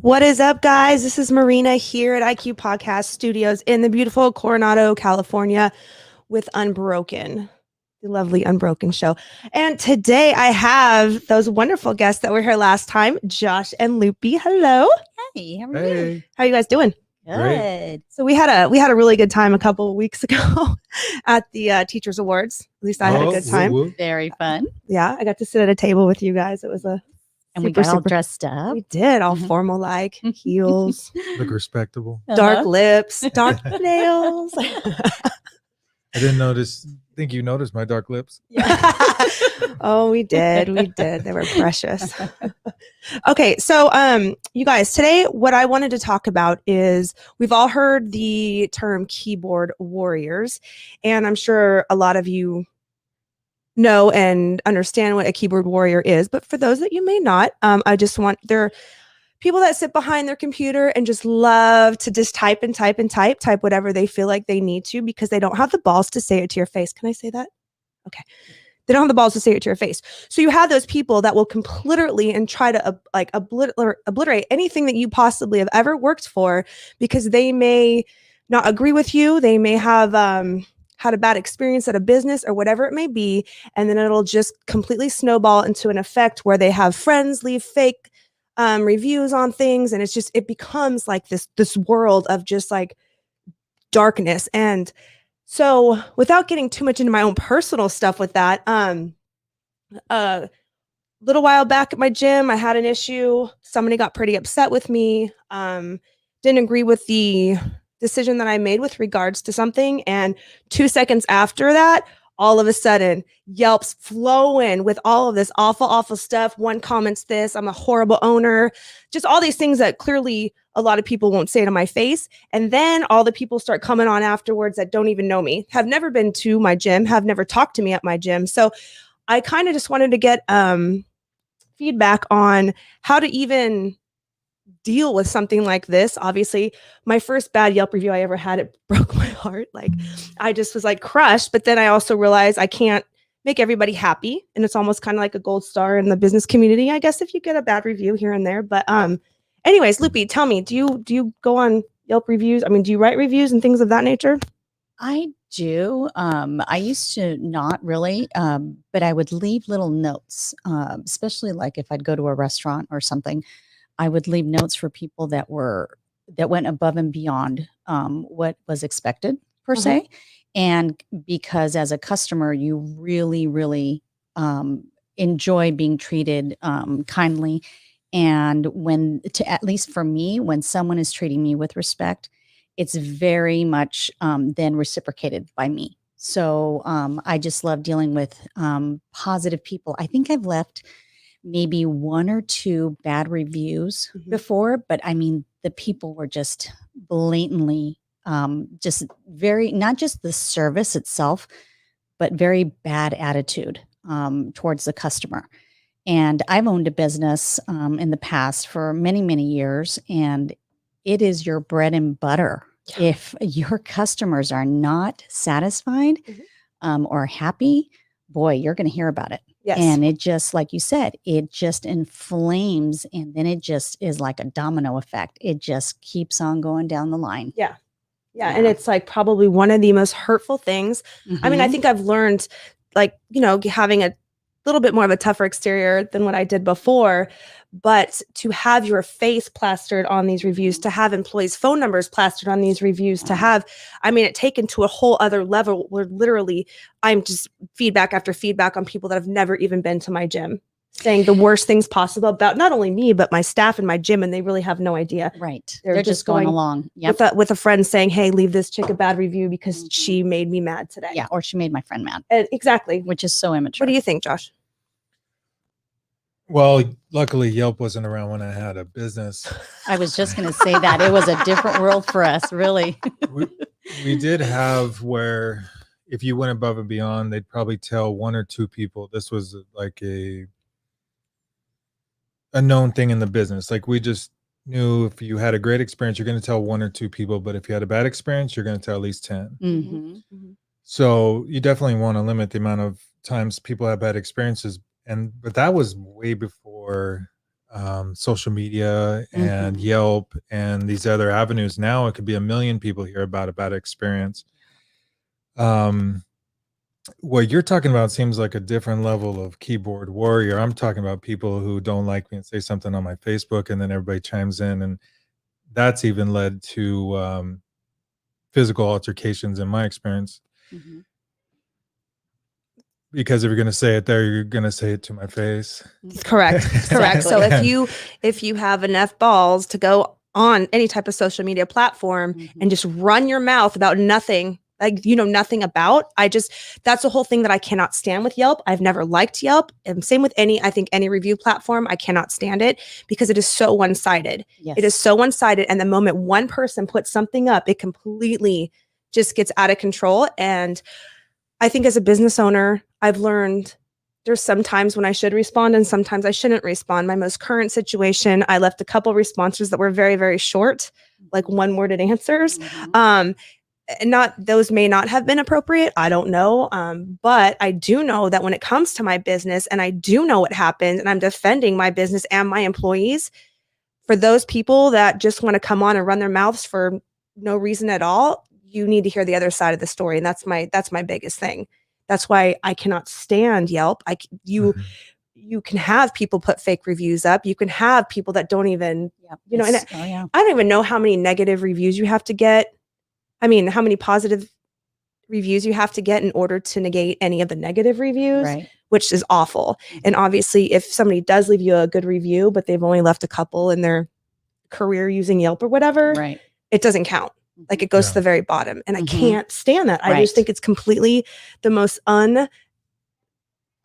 What is up, guys? This is Marina here at IQ Podcast Studios in the beautiful Coronado, California with UnBroken, the lovely UnBroken show. And today I have those wonderful guests that were here last time, Josh and Lupe. Hello. Hey, how are you? How are you guys doing? Good. Great. So we had a really good time a couple of weeks ago at the Teachers Awards. At least I had a good time. Very fun. Yeah, I got to sit at a table with you guys. It was and we got all dressed up. We did, all formal, like heels. Look respectable. Dark lips, dark nails. I think you noticed my dark lips. Yeah. Oh, we did. We did. They were precious. Okay, so you guys, today what I wanted to talk about is we've all heard the term keyboard warriors, and I'm sure a lot of you know and understand what a keyboard warrior is, but for those that you may not, there are people that sit behind their computer and just love to just type whatever they feel like they need to because they don't have the balls to say it to your face. Can I say that? Okay. They don't have the balls to say it to your face. So you have those people that will completely and try to obliterate anything that you possibly have ever worked for because they may not agree with you. They may have had a bad experience at a business or whatever it may be. And then it'll just completely snowball into an effect where they have friends leave fake reviews on things. And it becomes like this world of just like darkness. And so without getting too much into my own personal stuff with that, a little while back at my gym, I had an issue. Somebody got pretty upset with me, didn't agree with the decision that I made with regards to something. And 2 seconds after that, all of a sudden, Yelp's flowing with all of this awful stuff. One comments this, I'm a horrible owner, just all these things that clearly a lot of people won't say to my face. And then all the people start coming on afterwards that don't even know me, have never been to my gym, have never talked to me at my gym. So I kind of just wanted to get feedback on how to even deal with something like this. Obviously, my first bad Yelp review I ever had, it broke my heart. Like I just was like crushed, but then I also realized I can't make everybody happy. And it's almost kind of like a gold star in the business community, I guess, if you get a bad review here and there. But anyways, Lupe, tell me, do you go on Yelp reviews? I mean, do you write reviews and things of that nature? I do. I used to not really, but I would leave little notes, especially like if I'd go to a restaurant or something. I would leave notes for people that went above and beyond what was expected per se. And because as a customer, you really, really enjoy being treated kindly. And at least for me, when someone is treating me with respect, it's very much then reciprocated by me. So I just love dealing with positive people. I think I've left maybe 1 or 2 bad reviews before, but I mean, the people were just blatantly just very, not just the service itself, but very bad attitude towards the customer. And I've owned a business in the past for many, many years, and it is your bread and butter. Yeah. If your customers are not satisfied or happy, boy, you're going to hear about it. Yes. And it just, like you said, it just inflames, and then it just is like a domino effect. It just keeps on going down the line. Yeah. And it's like probably one of the most hurtful things. I mean, I think I've learned, like, having a little bit more of a tougher exterior than what I did before, but to have your face plastered on these reviews, to have employees' phone numbers plastered on these reviews, to have, I mean, it taken to a whole other level where literally I'm just feedback after feedback on people that have never even been to my gym, saying the worst things possible about not only me, but my staff and my gym. And they really have no idea. Right. They're just going along. With a friend saying, hey, leave this chick a bad review because she made me mad today. Yeah. Or she made my friend mad. Exactly. Which is so immature. What do you think, Josh? Well, luckily Yelp wasn't around when I had a business. I was just going to say that. It was a different world for us, really. we did have where if you went above and beyond, they'd probably tell 1 or 2 people. This was like a known thing in the business. Like we just knew if you had a great experience, you're going to tell 1 or 2 people. But if you had a bad experience, you're going to tell at least 10. So you definitely want to limit the amount of times people have bad experiences. But that was way before social media and Yelp and these other avenues. Now it could be 1 million people hear about a bad experience. What you're talking about seems like a different level of keyboard warrior. I'm talking about people who don't like me and say something on my Facebook, and then everybody chimes in, and that's even led to physical altercations in my experience. Because if you're going to say it there, you're going to say it to my face. Correct. Correct. So if you have enough balls to go on any type of social media platform and just run your mouth about nothing, like, nothing about, that's the whole thing that I cannot stand with Yelp. I've never liked Yelp. And same with I think any review platform, I cannot stand it because it is so one-sided. Yes. It is so one-sided. And the moment one person puts something up, it completely just gets out of control. And I think as a business owner, I've learned there's some times when I should respond and sometimes I shouldn't respond. My most current situation, I left a couple responses that were very, very short, like one-worded answers. Those may not have been appropriate. I don't know. But I do know that when it comes to my business and I do know what happened and I'm defending my business and my employees, for those people that just want to come on and run their mouths for no reason at all, you need to hear the other side of the story. And that's my biggest thing. That's why I cannot stand Yelp. You can have people put fake reviews up. You can have people that don't even, I don't even know how many negative reviews you have to get. I mean, how many positive reviews you have to get in order to negate any of the negative reviews, which is awful. And obviously, if somebody does leave you a good review, but they've only left a couple in their career using Yelp or whatever, it doesn't count. Like it goes to the very bottom. And I can't stand that. I just think it's completely the most I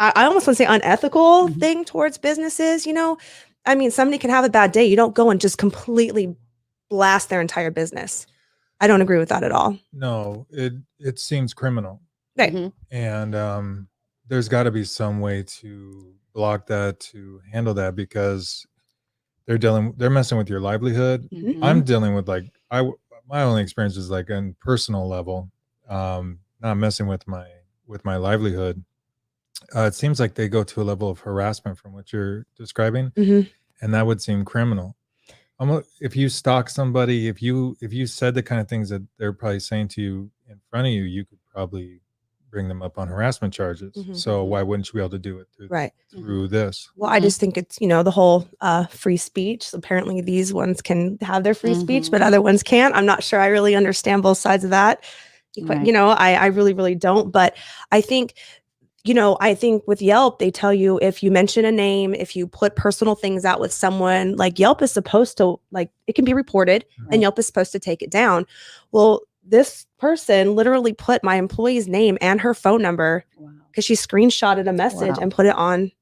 almost want to say unethical thing towards businesses. I mean, somebody can have a bad day. You don't go and just completely blast their entire business. I don't agree with that at all. No, it seems criminal. Right. And there's got to be some way to block that, to handle that, because they're messing with your livelihood. I'm dealing with my only experience is like on personal level, not messing with my livelihood. It seems like they go to a level of harassment from what you're describing, and that would seem criminal. If you stalk somebody, if you said the kind of things that they're probably saying to you in front of you, you could probably bring them up on harassment charges. So why wouldn't you be able to do it through this? Well, I just think it's, the whole free speech. So apparently these ones can have their free speech, but other ones can't. I'm not sure I really understand both sides of that. I really, really don't. But I think, I think with Yelp, they tell you if you mention a name, if you put personal things out with someone, like Yelp is supposed to, it can be reported and Yelp is supposed to take it down. Well, this person literally put my employee's name and her phone number because she screenshotted a message and put it on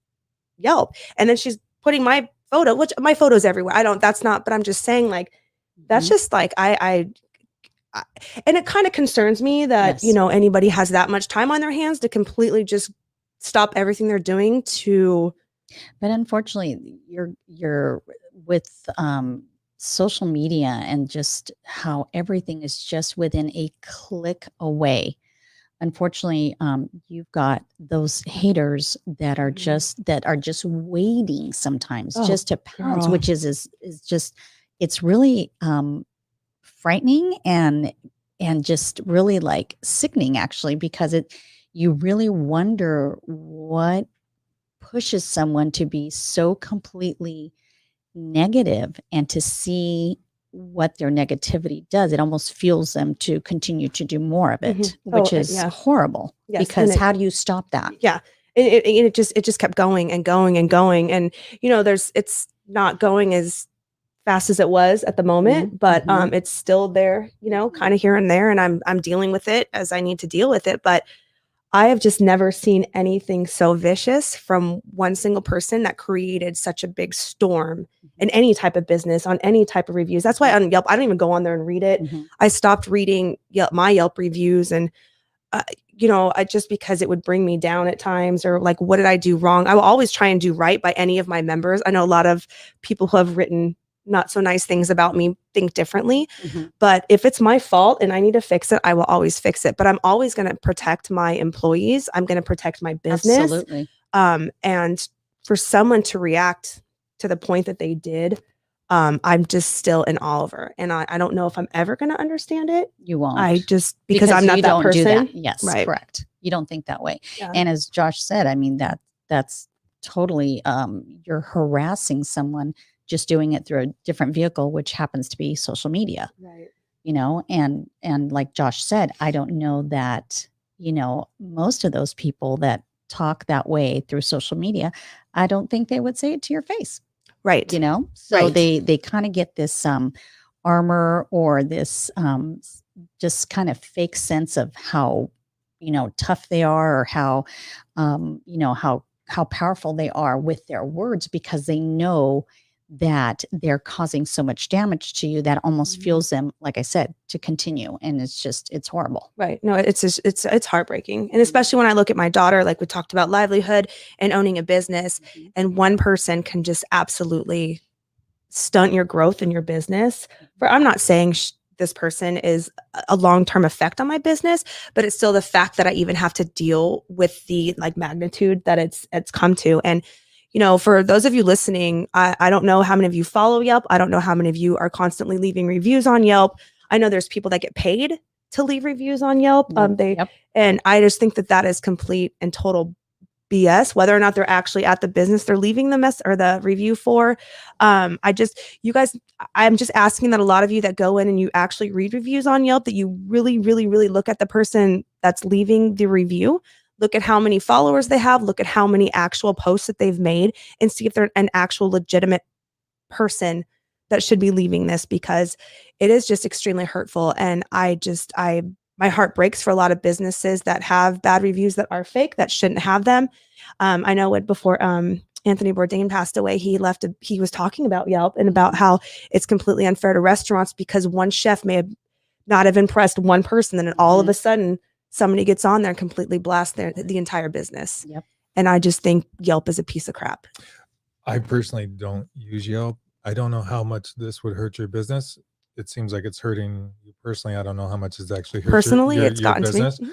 Yelp. And then she's putting my photo, which my photo's everywhere. But I'm just saying that's just and it kind of concerns me that, anybody has that much time on their hands to completely just stop everything they're doing to. But unfortunately, you're with social media and just how everything is just within a click away. Unfortunately, you've got those haters that are just waiting sometimes just to pounce, which is just, it's really frightening and just really sickening, actually, because you really wonder what pushes someone to be so completely negative and to see what their negativity does. It almost fuels them to continue to do more of it, which is horrible. Yes. Because how do you stop that? Yeah. It just kept going and going and going. And, it's not going as fast as it was at the moment, but it's still there, kind of here and there. And I'm dealing with it as I need to deal with it. But I have just never seen anything so vicious from one single person that created such a big storm in any type of business, on any type of reviews. That's why on Yelp, I don't even go on there and read it. I stopped reading my Yelp reviews and, just because it would bring me down at times, or what did I do wrong? I will always try and do right by any of my members. I know a lot of people who have written not so nice things about me think differently, but if it's my fault and I need to fix it, I will always fix it. But I'm always going to protect my employees. I'm going to protect my business. Absolutely. And for someone to react to the point that they did, I'm just still in awe over. And I don't know if I'm ever going to understand it. You won't. I just, because I'm not you that don't person. do that. Yes, Right. correct. You don't think that way. Yeah. And as Josh said, I mean, that's totally, you're harassing someone just doing it through a different vehicle, which happens to be social media. Right. You know, and like Josh said, I don't know that, you know, most of those people that talk that way through social media, I don't think they would say it to your face. Right. You know, so Right. they kind of get this armor or this just kind of fake sense of how, you know, tough they are, or how you know, how powerful they are with their words, because they know that they're causing so much damage to you that almost fuels them, like I said, to continue. And it's horrible. Right. No, it's heartbreaking. And especially when I look at my daughter, like we talked about livelihood and owning a business, and one person can just absolutely stunt your growth in your business. For I'm not saying this person is a long-term effect on my business, but it's still the fact that I even have to deal with the like magnitude that it's come to. And you know, for those of you listening, I don't know how many of you follow Yelp. I don't know how many of you are constantly leaving reviews on Yelp. I know there's people that get paid to leave reviews on Yelp. And I just think that is complete and total BS, whether or not they're actually at the business they're leaving the mess or the review for. You guys, I'm just asking that a lot of you that go in and you actually read reviews on Yelp, that you really, really, really look at the person that's leaving the review. Look at how many followers they have, look at how many actual posts that they've made, and see if they're an actual legitimate person that should be leaving this, because it is just extremely hurtful. And my heart breaks for a lot of businesses that have bad reviews that are fake, that shouldn't have them. I know before Anthony Bourdain passed away, he was talking about Yelp and about how it's completely unfair to restaurants because one chef may not have impressed one person, and then all of a sudden somebody gets on there and completely blasts the entire business. Yep. And I just think Yelp is a piece of crap. I personally don't use Yelp. I don't know how much this would hurt your business. It seems like it's hurting you personally. I don't know how much it's actually hurt It's your gotten business, to me.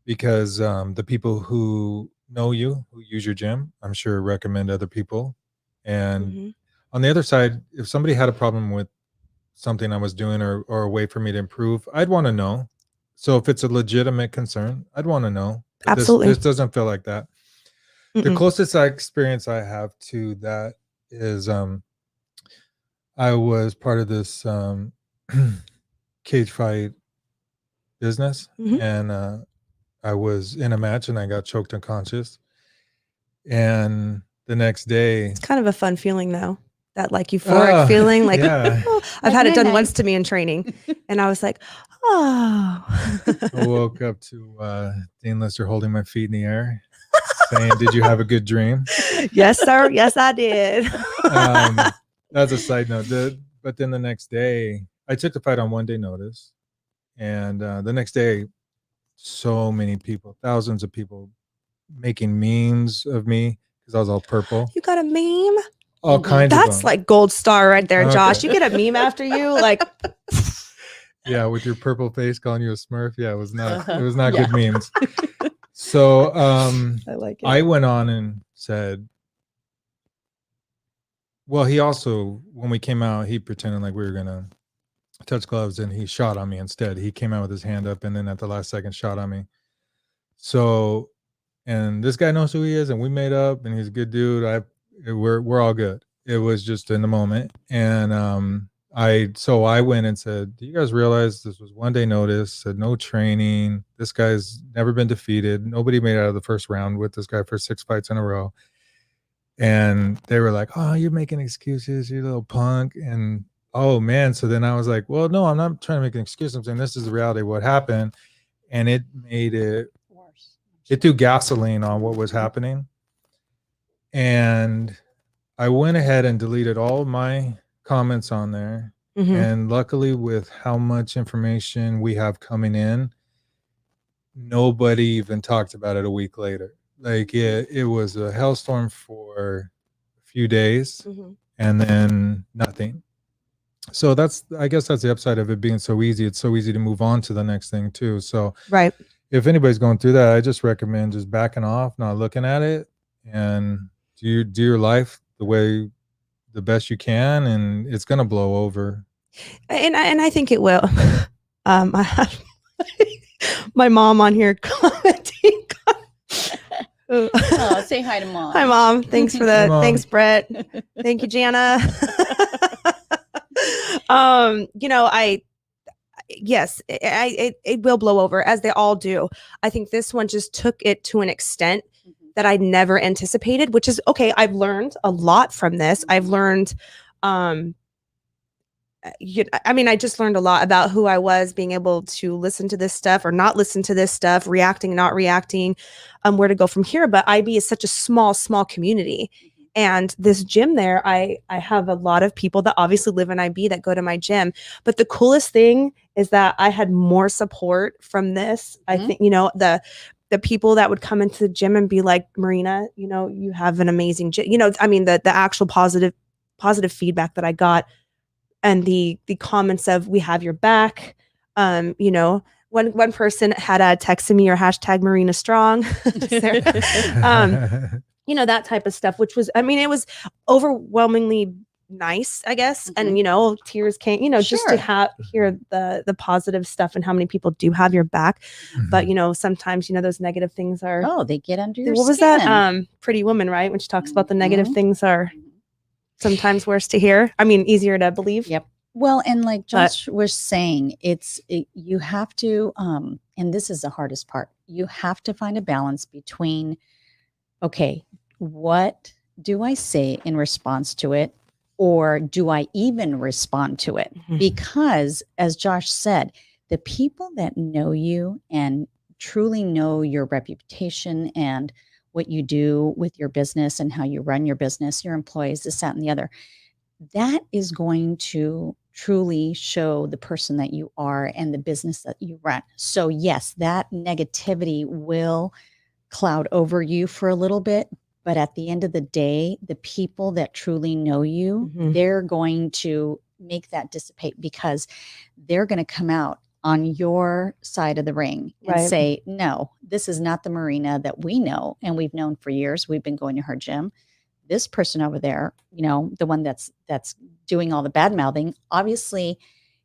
because the people who know you, who use your gym, I'm sure recommend other people. And on the other side, if somebody had a problem with something I was doing or a way for me to improve, I'd want to know. So if it's a legitimate concern, I'd want to know. But Absolutely. This doesn't feel like that. The closest experience I have to that is I was part of this cage fight business, and I was in a match and I got choked unconscious. And the next day, it's kind of a fun feeling though, that like euphoric feeling, like I've had it done once to me in training, and I was like, oh. I woke up to Dean Lister holding my feet in the air, saying, "Did you have a good dream?" Yes, sir. Yes, I did. That's a side note. But then the next day, I took the fight on 1 day notice, and the next day, so many people, thousands of people, making memes of me because I was all purple. You got a meme? All kinds of them. That's like gold star right there, Josh. You get a meme after you, like. Yeah, with your purple face calling you a Smurf. Yeah, it was not good memes. So I like it. I went on and said, well, he also, when we came out, he pretended like we were gonna touch gloves, and he shot on me instead. He came out with his hand up and then at the last second shot on me. So, and this guy knows who he is, and we made up, and he's a good dude. We're all good. It was just in the moment. And I went and said, do you guys realize this was 1 day notice, said no training. This guy's never been defeated. Nobody made it out of the first round with this guy for 6 fights in a row. And they were like, oh, you're making excuses, you little punk. And oh man. So then I was like, well, no, I'm not trying to make an excuse. I'm saying this is the reality of what happened. And it made it worse. It threw gasoline on what was happening. And I went ahead and deleted all of my comments on there. And luckily, with how much information we have coming in, nobody even talked about it a week later. Like it was a hellstorm for a few days, and then nothing. So I guess that's the upside of it being so easy. It's so easy to move on to the next thing too. So right. If anybody's going through that, I just recommend just backing off, not looking at it, and do your life the way the best you can, and it's gonna blow over. And I think it will. I have my mom on here commenting. Oh, say hi to Mom. Hi, Mom. Thanks for the Hey, Mom. thanks, Brett. Thank you, Jana. Yes, it will blow over, as they all do. I think this one just took it to an extent that I never anticipated, which is okay. I've learned a lot from this. I've learned, I just learned a lot about who I was, being able to listen to this stuff or not listen to this stuff, reacting, not reacting, where to go from here. But IB is such a small community. And this gym there, I have a lot of people that obviously live in IB that go to my gym. But the coolest thing is that I had more support from this. I think, the people that would come into the gym and be like, Marina, you have an amazing gym. The actual positive feedback that I got, and the comments of, we have your back. One person had texted me, or hashtag Marina Strong. That type of stuff, which was, it was overwhelmingly nice, I guess. And, tears came, just to hear the positive stuff and how many people do have your back. But, sometimes, those negative things are, they get under your what was skin. that? Pretty Woman, right? When she talks about the negative things are sometimes worse to hear. Easier to believe. Yep. Well, and like Josh was saying, you have to, and this is the hardest part, you have to find a balance between, okay, what do I say in response to it? Or do I even respond to it? Because, as Josh said, the people that know you and truly know your reputation and what you do with your business and how you run your business, your employees, this, that, and the other, that is going to truly show the person that you are and the business that you run. So yes, that negativity will cloud over you for a little bit, but at the end of the day, the people that truly know you, they're going to make that dissipate, because they're going to come out on your side of the ring and say, no, this is not the Marina that we know and we've known for years. We've been going to her gym. This person over there, the one that's doing all the bad mouthing, obviously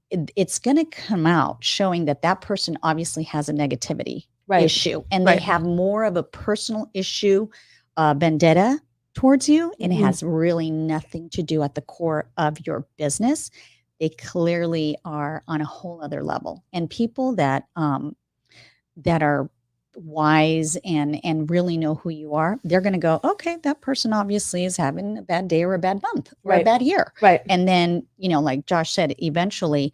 it's going to come out showing that person obviously has a negativity issue, and they have more of a personal issue, vendetta towards you, and it has really nothing to do at the core of your business. They clearly are on a whole other level, and people that are wise and really know who you are, they're going to go, okay, that person obviously is having a bad day or a bad month or a bad year. And then, like Josh said, eventually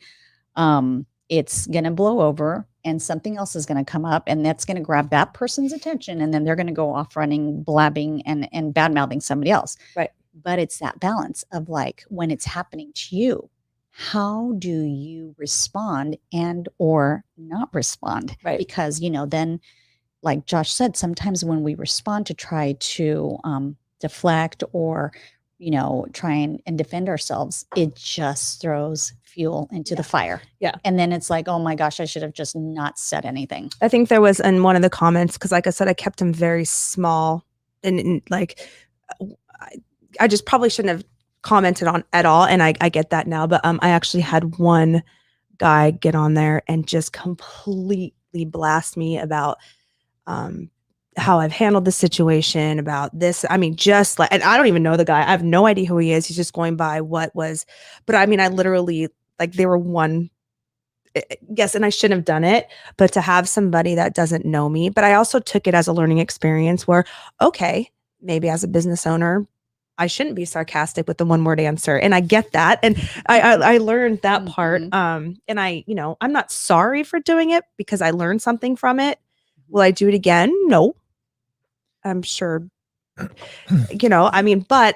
it's going to blow over and something else is going to come up, and that's going to grab that person's attention. And then they're going to go off running, blabbing and bad mouthing somebody else. But it's that balance of, like, when it's happening to you, how do you respond and or not respond? Because, then, like Josh said, sometimes when we respond to try to deflect or, try and defend ourselves, it just throws fuel into the fire. And then it's like, oh my gosh, I should have just not said anything. I think there was in one of the comments, because like I said, I kept them very small, and like, I just probably shouldn't have commented on at all. And I get that now, but I actually had one guy get on there and just completely blast me about how I've handled the situation, about this. Just like, and I don't even know the guy. I have no idea who he is. He's just going by what was, but I literally, like, they were one, yes, and I shouldn't have done it, but to have somebody that doesn't know me, but I also took it as a learning experience where, okay, maybe as a business owner, I shouldn't be sarcastic with the one word answer. And I get that. And I learned that part. And I'm not sorry for doing it because I learned something from it. Will I do it again? No. I'm sure, but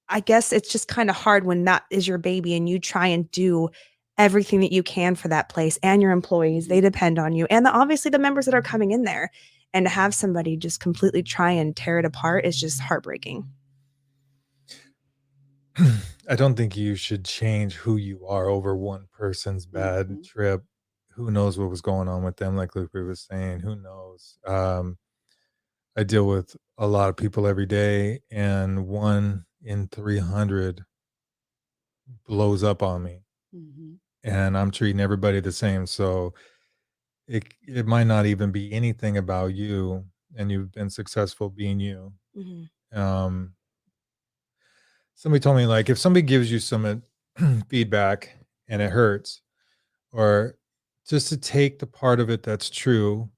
I guess it's just kind of hard when that is your baby and you try and do everything that you can for that place and your employees. They depend on you. And obviously the members that are coming in there, and to have somebody just completely try and tear it apart is just heartbreaking. I don't think you should change who you are over one person's bad trip. Who knows what was going on with them? Like Lupe was saying, who knows? I deal with a lot of people every day, and one in 300 blows up on me, Mhm. and I'm treating everybody the same. So it might not even be anything about you, and you've been successful being you. Mm-hmm. Somebody told me, like, if somebody gives you some feedback and it hurts, or just to take the part of it that's true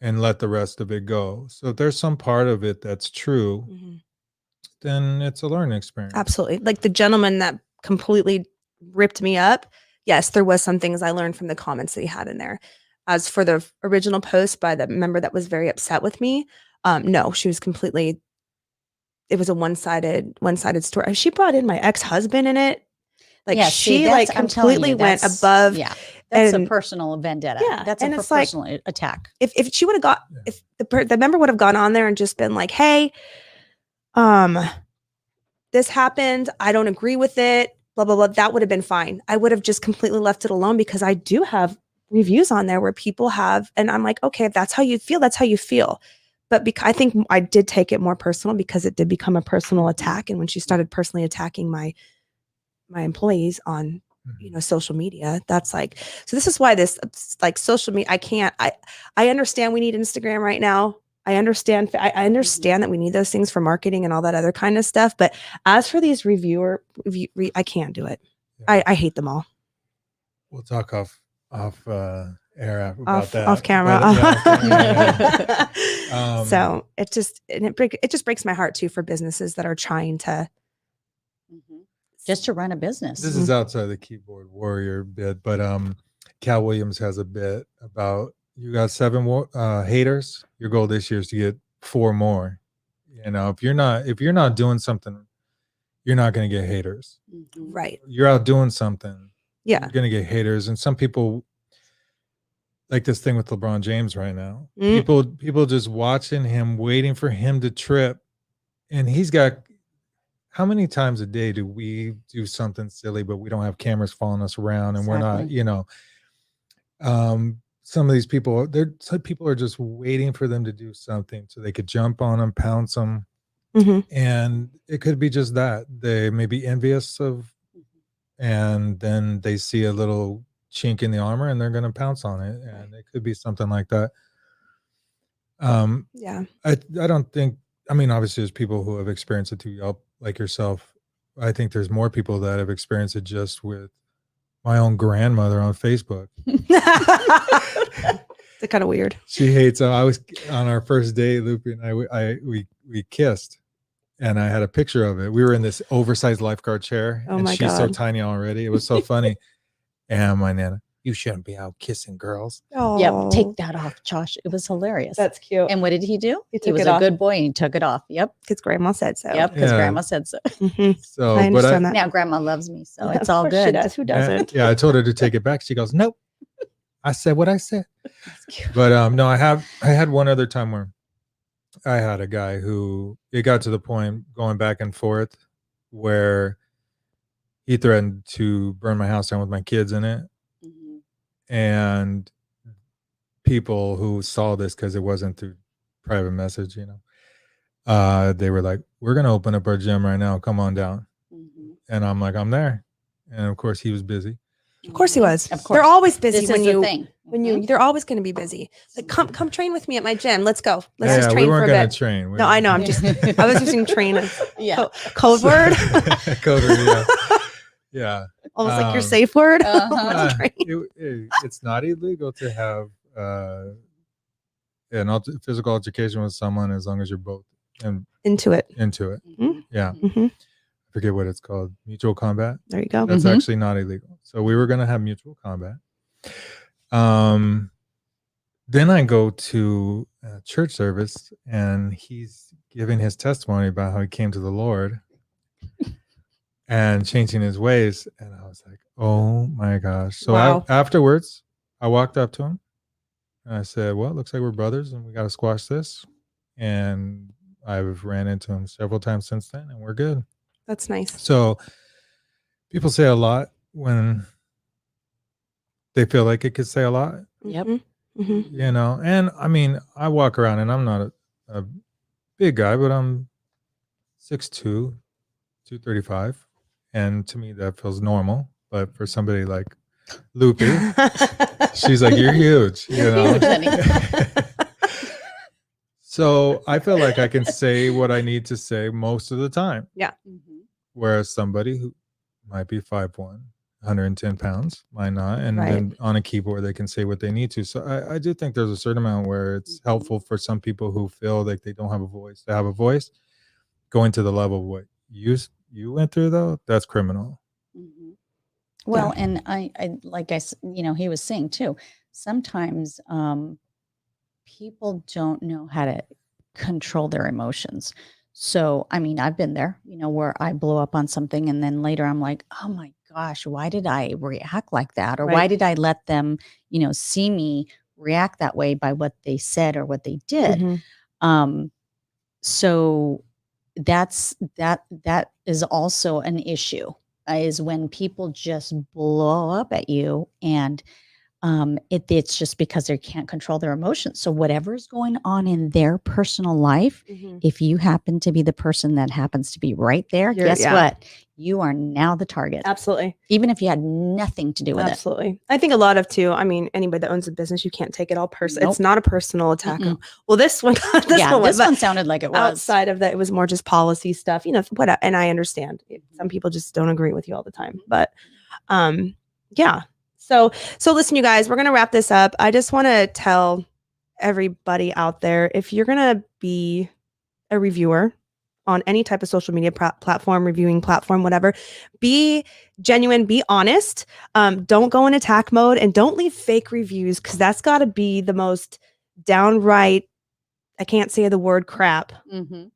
and let the rest of it go. So if there's some part of it that's true, Mm-hmm. then it's a learning experience. Absolutely. Like the gentleman that completely ripped me up. Yes, there was some things I learned from the comments that he had in there. As for the original post by the member that was very upset with me, no, she was completely. It was a one-sided story. She brought in my ex-husband in it. Like Yeah, see, she like I'm telling completely you, went that's above. Yeah, that's a and personal vendetta. yeah, That's and a it's like personal attack. if she would have got Yeah. if the member would have gone on there and just been like, hey, this happened. I don't agree with it. Blah, blah, blah. That would have been fine. I would have just completely left it alone because I do have reviews on there where people have, and I'm like, okay, if that's how you feel, that's how you feel. But I think I did take it more personal because it did become a personal attack. And when she started personally attacking my employees on, social media, that's like, so this is why this like social media, I understand we need Instagram right now. I understand that we need those things for marketing and all that other kind of stuff. But as for these I can't do it. Yeah. I hate them all. We'll talk off air about that. Off camera. But, yeah. So it just breaks my heart too for businesses that are trying to just to run a business. This is outside the keyboard warrior bit, but Cal Williams has a bit about you got 7 haters. Your goal this year is to get 4 more. You know, if you're not doing something, you're not going to get haters. Right. You're out doing something. Yeah. You're going to get haters, and some people like this thing with LeBron James right now. People just watching him, waiting for him to trip, and he's got. How many times a day do we do something silly, but we don't have cameras following us around, and we're not, some of these people, some people are just waiting for them to do something so they could jump on them, pounce them. And it could be just that they may be envious of, and then they see a little chink in the armor and they're going to pounce on it. And it could be something like that. Yeah. I don't think, I mean, obviously there's people who have experienced it through Yelp, like yourself. I think there's more people that have experienced it just with my own grandmother on Facebook. It's kind of weird. She hates. I was on our first date, Lupe and we kissed, and I had a picture of it. We were in this oversized lifeguard chair, Oh and my she's so God. tiny already. It was so funny. And my nana, you shouldn't be out kissing girls. Oh, Yep, take that off, Josh. It was hilarious. That's cute. And what did he do? He He took was it a off. good boy and he took it off. Yep. Because grandma said so. Yep, because Yeah. grandma said so. So, I understand that. Now grandma loves me, so it's all Of course good. She does. Who doesn't? Yeah, I told her to take it back. She goes, nope. I said what I said. That's cute. But no, I had one other time where I had a guy who it got to the point going back and forth where he threatened to burn my house down with my kids in it. And people who saw this, because it wasn't through private message, they were like, we're going to open up our gym right now. Come on down. And I'm like, I'm there. And of course he was busy. Of course he was. Of course. They're always busy This when is you the thing. they're always going to be busy. Like come train with me at my gym. Let's go. Let's Yeah, just we train for weren't a going bit. to train. No, I know. I'm just I was using train as code word. Code word, yeah. Yeah. Almost like your safe word. Uh-huh. Train. It's not illegal to have physical altercation with someone as long as you're both Into it. Mm-hmm. Yeah. Mm-hmm. I forget what it's called. Mutual combat. There you go. That's actually not illegal. So we were going to have mutual combat. Then I go to a church service and he's giving his testimony about how he came to the Lord and changing his ways. And I was like, oh my gosh. So Wow. afterwards, I walked up to him and I said, well, it looks like we're brothers and we got to squash this. And I've ran into him several times since then and we're good. That's nice. So people say a lot when they feel like it could say a lot. Yep. Mm-hmm. And I mean, I walk around and I'm not a big guy, but I'm 6'2", 235, and to me that feels normal. But for somebody like Lupe, she's like, "You're huge," you know. Huge, honey. So I feel like I can say what I need to say most of the time. Mhm. Whereas somebody who might be 5'1", 110 pounds, might not. And Right. then on a keyboard, they can say what they need to. So I do think there's a certain amount where it's helpful for some people who feel like they don't have a voice to have a voice. Going to the level of what you went through, though, that's criminal. Mhm. Well, and I like he was saying too, sometimes people don't know how to control their emotions. So, I mean, I've been there, where I blow up on something and then later I'm like, oh my gosh, why did I react like that? Or why Right. did I let them, see me react that way by what they said or what they did? Mhm. So that is also an issue, is when people just blow up at you and it's just because they can't control their emotions. So whatever's going on in their personal life, Mhm. if you happen to be the person that happens to be right there, guess what? You are now the target. Absolutely. Even if you had nothing to do with it. Absolutely. I think a lot of too, I mean, anybody that owns a business, you can't take it all personal. Nope. It's not a personal attack. Mm-mm. Well, this one, this one sounded like it was. Outside of that, it was more just policy stuff, what, and I understand some people just don't agree with you all the time, but yeah. So listen, you guys, we're going to wrap this up. I just want to tell everybody out there, if you're going to be a reviewer on any type of social media platform, reviewing platform, whatever, be genuine, be honest. Don't go in attack mode and don't leave fake reviews, because that's got to be the most downright, I can't say the word crap,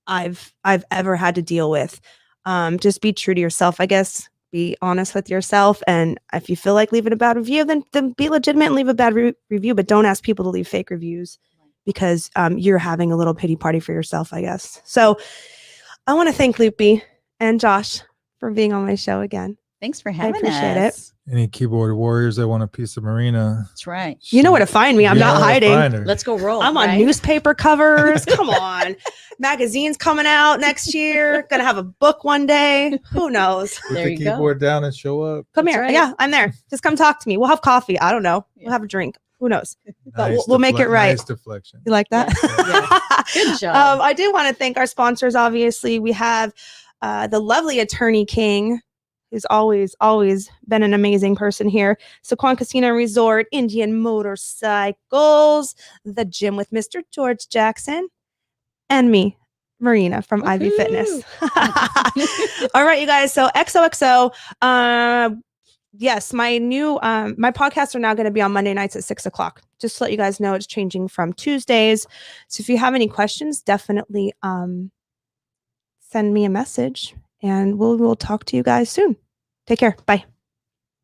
I've ever had to deal with. Just be true to yourself, I guess. Be honest with yourself, and if you feel like leaving a bad review, then be legitimate and leave a bad review, but don't ask people to leave fake reviews, because you're having a little pity party for yourself, I guess. So I want to thank Lupe and Josh for being on my show again. Thanks for having us. I appreciate it. Any keyboard warriors that want a piece of Marina, That's right. You know where to find me. I'm not hiding. Let's go roll. I'm on newspaper covers. Come on. Magazines coming out next year. Gonna have a book one day. Who knows? Put There the you go. keyboard down and show up. Come That's here. right. Yeah, I'm there. Just come talk to me. We'll have coffee. I don't know. We'll have a drink. Who knows? But we'll make it right. Nice deflection. You like that? Yes. Good job. I do want to thank our sponsors. Obviously, we have the lovely Attorney King, who's always been an amazing person here. Saquon Casino Resort, Indian Motorcycles, the gym with Mr. George Jackson, and me, Marina from Ivy Fitness. All right, you guys. So XOXO. Yes, my new my podcasts are now going to be on Monday nights at 6:00. Just to let you guys know, it's changing from Tuesdays. So if you have any questions, definitely send me a message, and we'll talk to you guys soon. Take care. Bye.